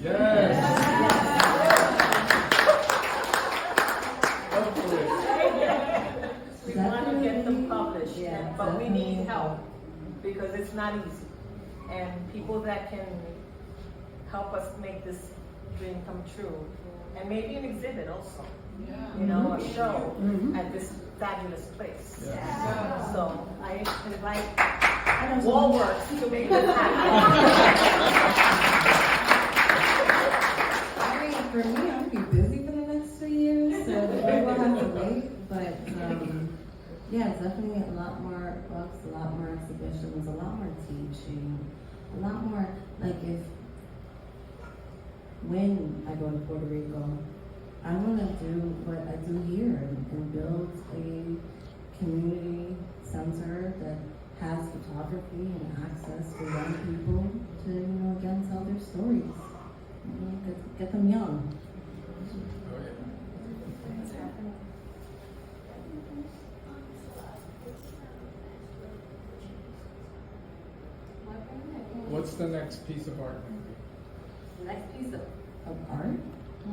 Yes. Hopefully. We want to get them published, Yeah, but we need definitely. help because it's not easy. And people that can help us make this dream come true. And maybe an exhibit also. You know, a show at this fabulous place. Yeah. So I invite WallWorks to make this happen. I mean, for me, I'm gonna be busy for the next 2 years, so we will have to wait. But yeah, it's definitely a lot more books, a lot more exhibitions, a lot more teaching, a lot more like when I go to Puerto Rico, I want to do what I do here and build a community center that has photography and access for young people to, again, tell their stories. Get them young. What's the next piece of art? The next piece of art?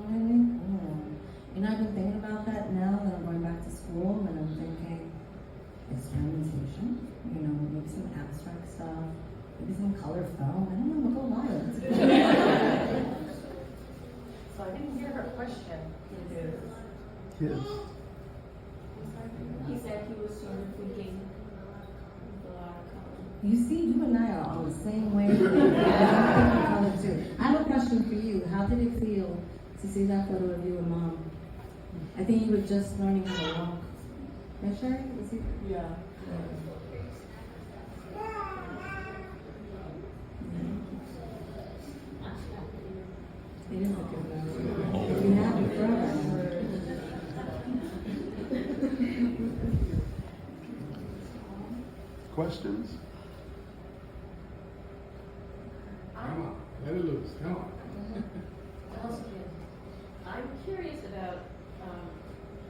Maybe? I've been thinking about that now that I'm going back to school, and I'm thinking experimentation, maybe some abstract stuff, maybe some color film. I don't know, we'll go wild. So I didn't hear her question. Kids. He said he was sort of thinking a lot of color. You see, you and I are on the same wavelength. I have a question for you. How did it feel to see that photo of you and Mom? I think you were just learning how to walk. Yeah, Sherry? Was it? Yeah. It is a good one. You have it forever. Questions? Come on, let it loose. Come on. I'm curious about,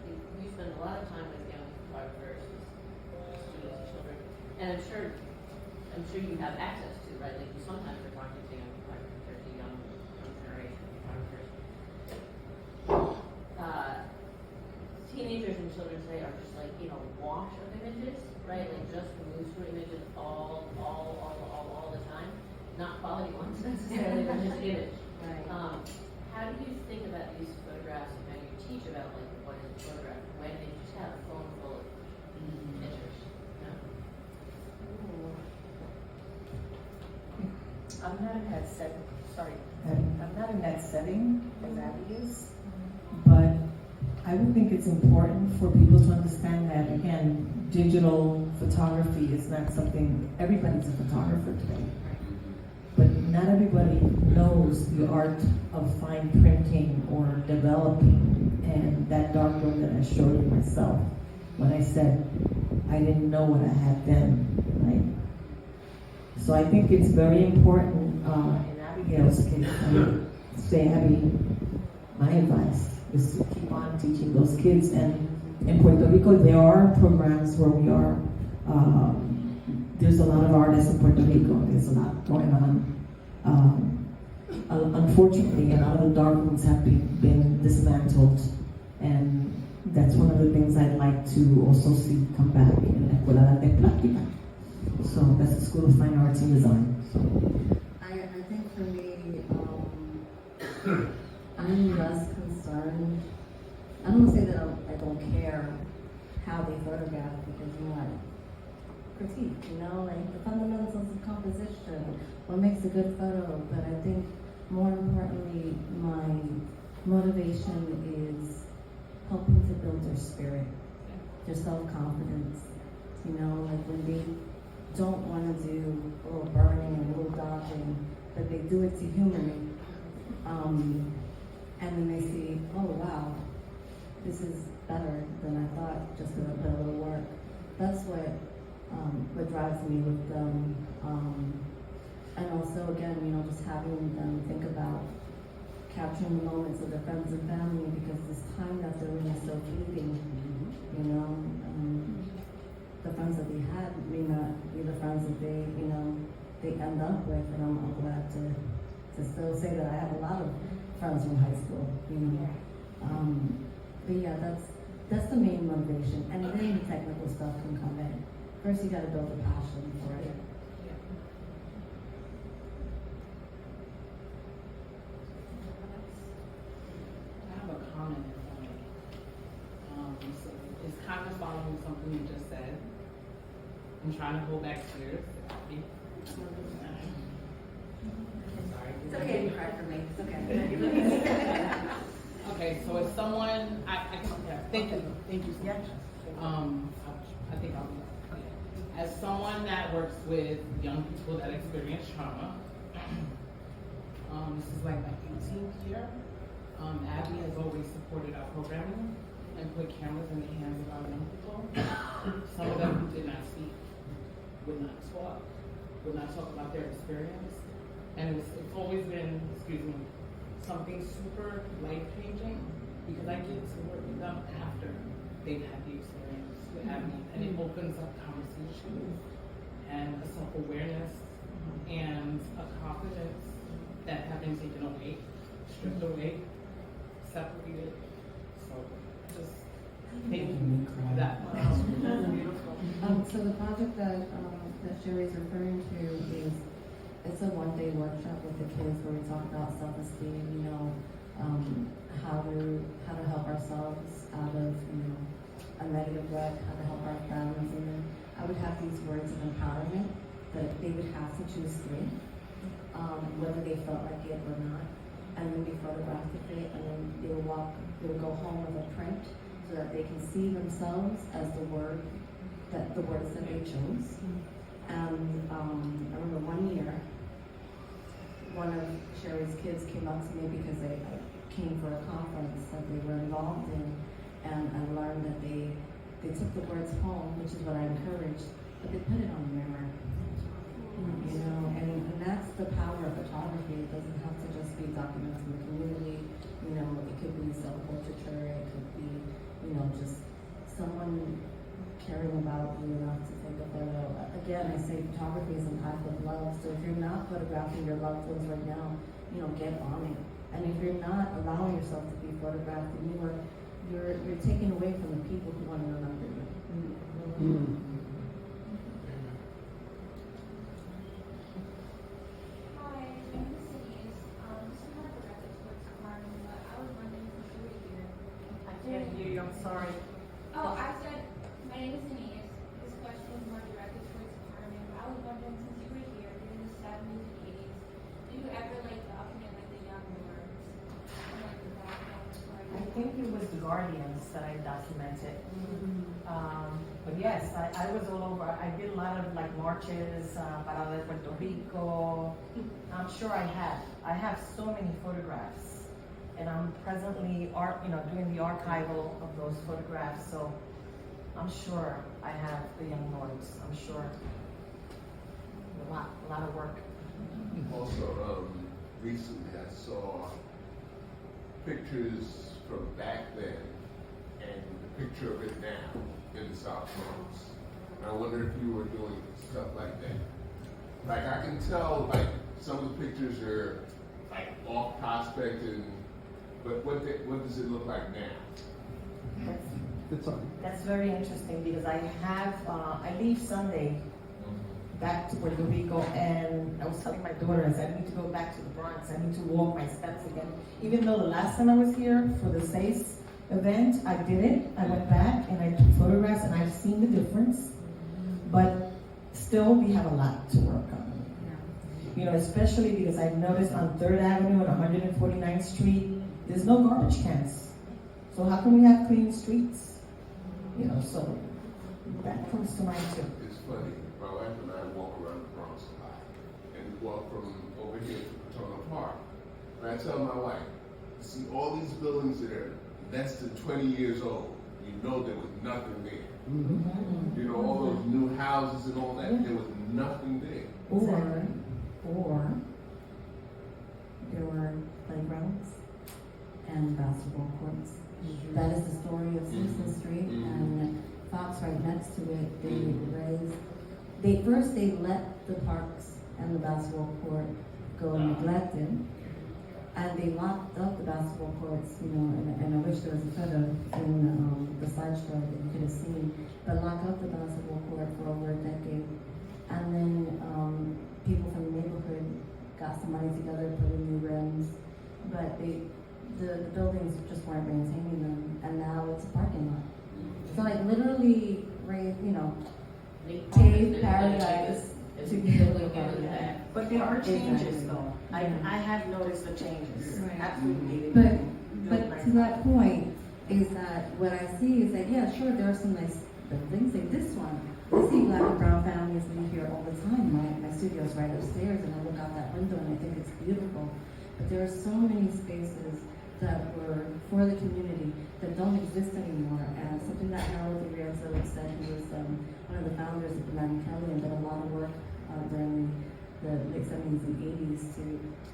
you spend a lot of time with young photographers, students, children, and I'm sure you have access to, right? Like you sometimes are talking to young photographers, to young generation photographers. Teenagers and children today are just like, wash of images, right? Like just moves through images all the time. Not quality ones necessarily, but just image. Right. How do you think about these photographs and how you teach about like what is a photograph when they just have a phone full of pictures? No? I'm not in that setting. Sorry, I'm not in that setting as Abby is. But I would think it's important for people to understand that again, digital photography is not something. Everybody's a photographer today. But not everybody knows the art of fine printing or developing, and that dark room that I showed you myself when I said I didn't know what I had then, right? So I think it's very important in Abigail's case, say Abby, my advice is to keep on teaching those kids. And in Puerto Rico, there are programs where we are there's a lot of artists in Puerto Rico. There's a lot going on. Unfortunately, a lot of the dark rooms have been dismantled, and that's one of the things I'd like to also see come back in La Escuela de Plástica. So that's the School of Fine Arts and Design. So. I think for me, I'm less concerned. I don't want to say that I don't care how they photograph, because critique, like the fundamentals of composition, what makes a good photo. But I think more importantly, my motivation is helping to build their spirit, their self-confidence. Like when they don't want to do a little burning and a little dodging, but they do it to humor. And then they see, oh wow, this is better than I thought, just gonna put a little work. That's what drives me with them. And also again, just having them think about capturing the moments of their friends and family, because this time that they're in is so fleeting, the friends that they had may not be the friends that they end up with, and I'm glad to still say that I have a lot of friends from high school, But yeah, that's the main motivation, and then the technical stuff can come in. First, you got to build a passion for it. I have a comment. So it's kind of following something you just said. I'm trying to hold back tears. Sorry. It's okay to cry for me. It's okay. Okay, so as someone, thank you so much. I think I'll be. As someone that works with young people that experience trauma, this is like my 18th year. Abby has always supported our programming and put cameras in the hands of our young people. Some of them who did not speak, would not talk about their experience. And it's always been, something super life-changing, because I get to work with them after they've had the experience with Abby, and it opens up conversation and a self-awareness and a confidence that have been taken away, stripped away, separated. So just thank you for that. So the project that Sherry's referring to is, it's a one-day workshop with the kids where we talk about self-esteem, how to help ourselves out of, a negative rut, how to help our families. And then I would have these words of empowerment that they would have to choose three, whether they felt like it or not. And then we photographed it, and then they would go home with a print so that they can see themselves as the words that they chose. And I remember one year, one of Sherry's kids came up to me because I came for a conference that they were involved in, and I learned that they took the words home, which is what I encouraged, but they put it on a mirror. And that's the power of photography. It doesn't have to just be documenting the community. It could be self-portraiture. It could be, just someone caring about you enough to take a photo. Again, I say photography is an act of love. So if you're not photographing your loved ones right now, get on it. And if you're not allowing yourself to be photographed, then you're taking away from the people who want to remember you. Hi, my name is Denise. This is not directed towards Carmen, but I was wondering since you were here. I can't hear you, I'm sorry. Oh, I said, my name is Denise. This question is more directed towards Carmen, but I was wondering since you were here during the 70s and 80s, do you ever document the young lords and the background story? I think it was the Guardians that I documented. But yes, I was all over. I did a lot of marches, Parada de Puerto Rico. I'm sure I have. I have so many photographs, and I'm presently doing the archival of those photographs. So I'm sure I have the young lords. I'm sure a lot of work. Also, recently I saw pictures from back then and the picture of it now in the South Bronx. And I wonder if you were doing stuff like that. I can tell, some of the pictures are off Prospect, but what does it look like now? That's very interesting because I have, I leave Sunday back to Puerto Rico, and I was telling my daughter, I said, I need to go back to the Bronx. I need to walk my steps again. Even though the last time I was here for the Seis I did it. I went back and I took photographs, and I've seen the difference. But still we have a lot to work on. You know, especially because I've noticed on 3rd Avenue and 149th Street, there's no garbage cans. So how can we have clean streets? You know, so that comes to mind too. It's funny, my wife and I walk around the Bronx a lot, and we walk from over here to Patona Park. And I tell my wife, you see all these buildings that are less than 20 years old, you know there was nothing there. You know, all those new houses and all that, there was nothing there. Or there were playgrounds and basketball courts. That is the story of Seis Street, and Fox right next to it. They let the parks and the basketball court go neglected, and they locked up the basketball courts. You know, and I wish there was a photo in the slideshow that you could have seen. But locked up the basketball court for over a decade, and then people from the neighborhood got some money together, put in new rims, but the buildings just weren't maintaining them, and now it's a parking lot. So like literally, you know, paved paradise to build a parking lot. But there are changes though. I have noticed the changes. Right. Absolutely. But to that point, is that what I see is that, yeah, sure, there are some nice buildings, like this one. I see Black and brown families live here all the time. My studio's right upstairs, and I look out that window and I think it's beautiful. But there are so many spaces that were for the community that don't exist anymore. And something that Harold Rivera said, he was one of the founders of the Madden Kelly and did a lot of work during the late 70s and 80s to,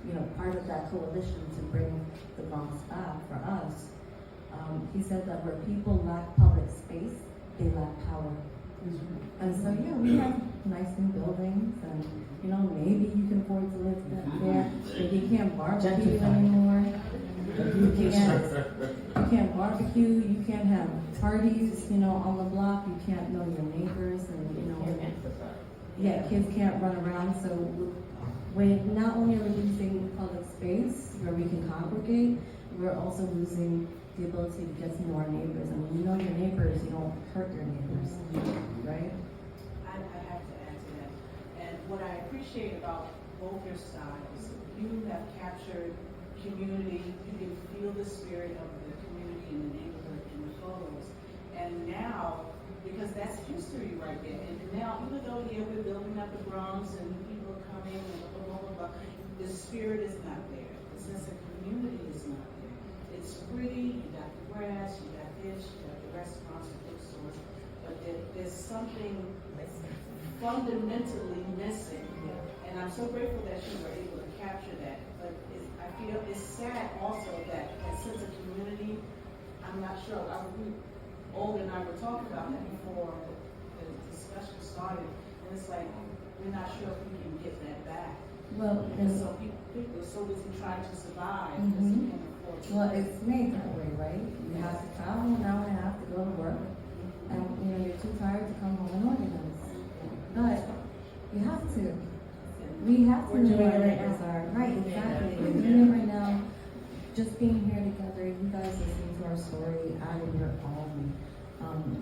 you know, part of that coalition to bring the Bronx back for us. He said that where people lack public space, they lack power. And so, yeah, we have nice new buildings, and, you know, maybe you can afford to live there, but you can't barbecue anymore. You can't barbecue, you can't have parties, you know, on the block, you can't know your neighbors, and, you know, yeah, kids can't run around. So when not only are we losing public space where we can congregate, we're also losing the ability to get to know our neighbors. And when you know your neighbors, you don't hurt your neighbors, right? I have to add to that. And what I appreciate about both your styles, you have captured community, you can feel the spirit of the community in the neighborhood in the photos. And now, because that's history right there, and now even though here we're building up the Bronx and people are coming and blah, blah, blah, the spirit is not there. The sense of community is not there. It's pretty, you got the grass, you got this, you got the restaurants and bookstores, but there's something fundamentally missing. And I'm so grateful that you were able to capture that. But I feel it's sad also that sense of community, I'm not sure. Olga and I were talking about that before the discussion started, and it's like we're not sure if we can get that back. Well, and so people are so busy trying to survive. Well, it's made that way, right? You have to travel an hour and a half to go to work, and you know you're too tired to come home and organize. But you have to. We have to know where our neighbors are. Right, exactly. We're doing it right now. Just being here together, you guys listening to our story, adding your own.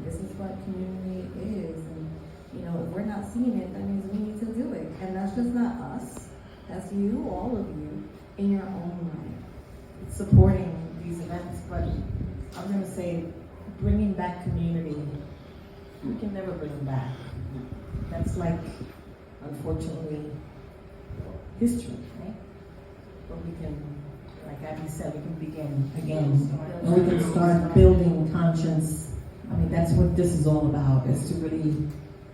This is what community is, and you know, if we're not seeing it, that means we need to do it. And that's just not us. That's you, all of you, in your own right. Supporting these events, but I'm going to say bringing back community. We can never bring them back. That's like, unfortunately, history, right? But we can, like Abby said, we can begin again. And we can start building conscience. I mean, that's what this is all about, is to really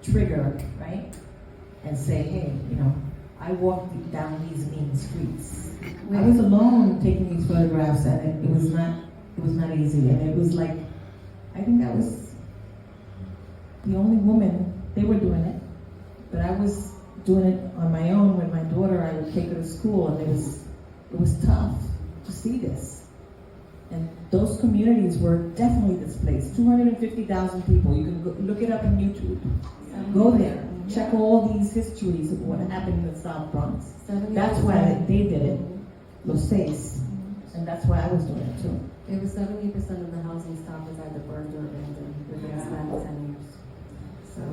trigger, right? And say, hey, you know, I walked down these mean streets. I was alone taking these photographs, and it was not easy. And it was like, I think I was the only woman. They were doing it, but I was doing it on my own with my daughter. I would take her to school, and it was tough to see this. And those communities were definitely displaced. 250,000 people. You can look it up on YouTube. Go there. Check all these histories of what happened in the South Bronx. That's why they did it. Los Seis. And that's why I was doing it too. It was 70% of the housing stock was either burned or abandoned within the span of 10 years. So So,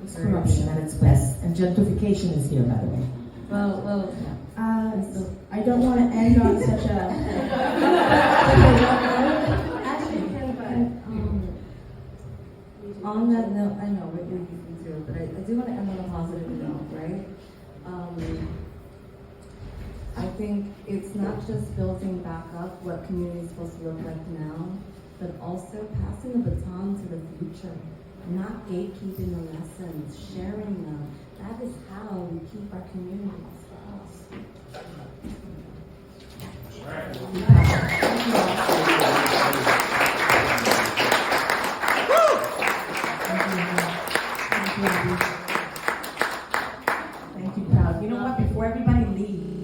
It's very corruption good. at its best, and gentrification is here, by the way. Well, yeah. I don't want to end on such a. Actually, on that note, I know we're doing too, but I do want to end on a positive note, right? I think it's not just building back up what community is supposed to look like now, but also passing the baton to the future. Not gatekeeping the lessons, sharing them. That is how we keep our communities.